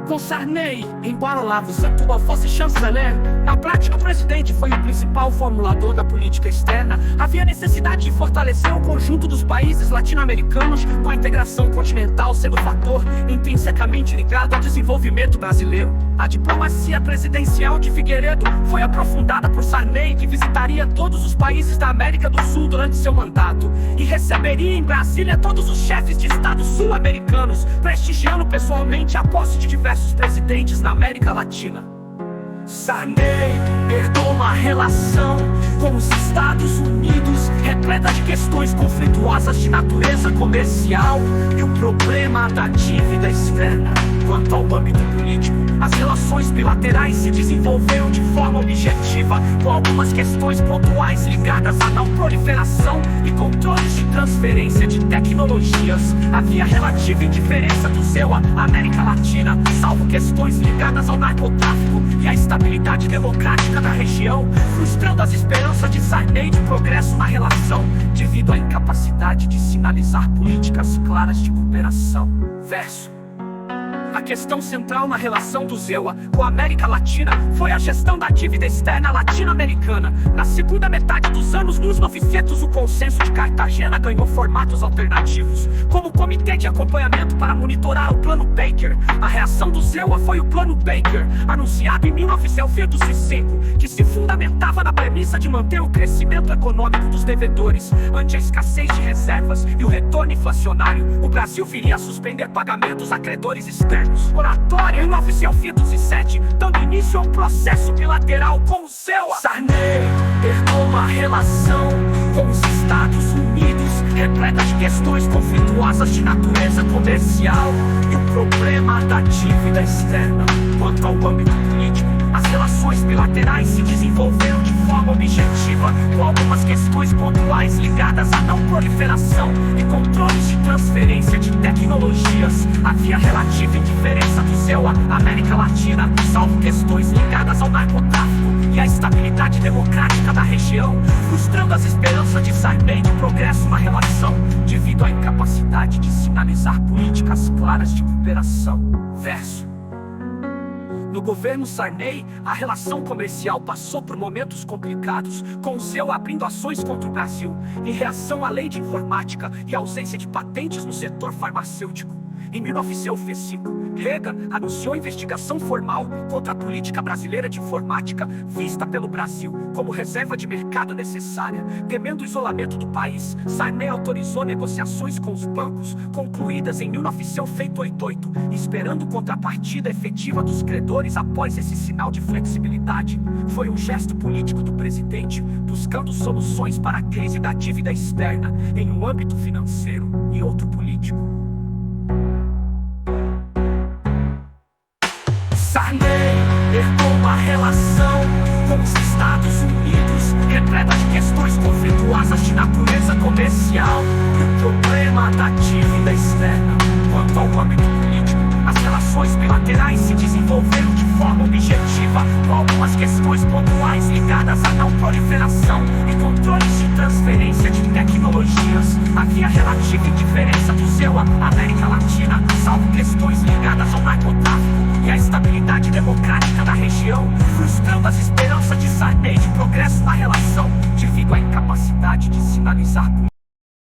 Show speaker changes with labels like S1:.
S1: Com Sarney, embora Olavo Setúbal fosse chanceler, na prática o presidente foi o principal formulador da política externa. Havia necessidade de fortalecer o conjunto dos países latino-americanos, com a integração continental sendo fator intrinsecamente ligado ao desenvolvimento brasileiro. A diplomacia presidencial de Figueiredo foi aprofundada por Sarney, que visitaria todos os países da América do Sul durante seu mandato e receberia em Brasília todos os chefes de estado sul-americanos, prestigiando pessoalmente a posse de diversos presidentes na América Latina. Sarney herdou uma relação com os Estados Unidos repleta de questões conflituosas de natureza comercial e o problema da dívida externa. Quanto ao âmbito político, as relações bilaterais se desenvolveram de forma objetiva, com algumas questões pontuais ligadas à não proliferação e controles de transferência de tecnologias. Havia relativa indiferença do seu à América Latina, salvo questões ligadas ao narcotráfico e à estabilidade democrática da região, frustrando as esperanças de Sarney de progresso na relação, devido à incapacidade de sinalizar políticas claras de cooperação. Verso. A questão central na relação do ZEUA com a América Latina foi a gestão da dívida externa latino-americana. Na segunda metade dos anos 1900, o Consenso de Cartagena ganhou formatos alternativos, como o Comitê de Acompanhamento para monitorar o Plano Baker. A reação do ZEUA foi o Plano Baker, anunciado em 1905, que se fundamentava na premissa de manter o crescimento econômico dos devedores ante a escassez de reservas e o retorno inflacionário. O Brasil viria a suspender pagamentos a credores externos. Oratória em 1907, dando início a um processo bilateral com o ZEUA. Sarney herdou uma relação com os Estados Unidos repleta de questões conflituosas de natureza comercial e o problema da dívida externa. Quanto ao âmbito político, as relações bilaterais se desenvolveram de forma objetiva, com algumas questões pontuais ligadas à não proliferação e controles de transferência de tecnologias. Havia relativa indiferença do ZEUA à América Latina, salvo questões ligadas ao narcotráfico e à estabilidade democrática da região, frustrando as esperanças de Sarney de progresso na relação, devido à incapacidade de sinalizar políticas claras de cooperação. Verso. No governo Sarney, a relação comercial passou por momentos complicados, com o ZEUA abrindo ações contra o Brasil, em reação à lei de informática e à ausência de patentes no setor farmacêutico. Em 1905, Reagan anunciou investigação formal contra a política brasileira de informática vista pelo Brasil como reserva de mercado necessária. Temendo o isolamento do país, Sarney autorizou negociações com os bancos, concluídas em 1988, esperando contrapartida efetiva dos credores após esse sinal de flexibilidade. Foi um gesto político do presidente, buscando soluções para a crise da dívida externa em um âmbito financeiro e outro político. Sarney herdou uma relação com os Estados Unidos repleta de questões conflituosas de natureza comercial e o problema da dívida externa. Quanto ao âmbito político, as relações bilaterais se desenvolveram de forma objetiva, com algumas questões pontuais ligadas à não proliferação e controles de transferência de tecnologias. Havia relativa indiferença do ZEUA à América Latina, salvo questões ligadas ao narcotráfico e a estabilidade democrática da região, frustrando as esperanças de Sarney de progresso na relação, devido à incapacidade de sinalizar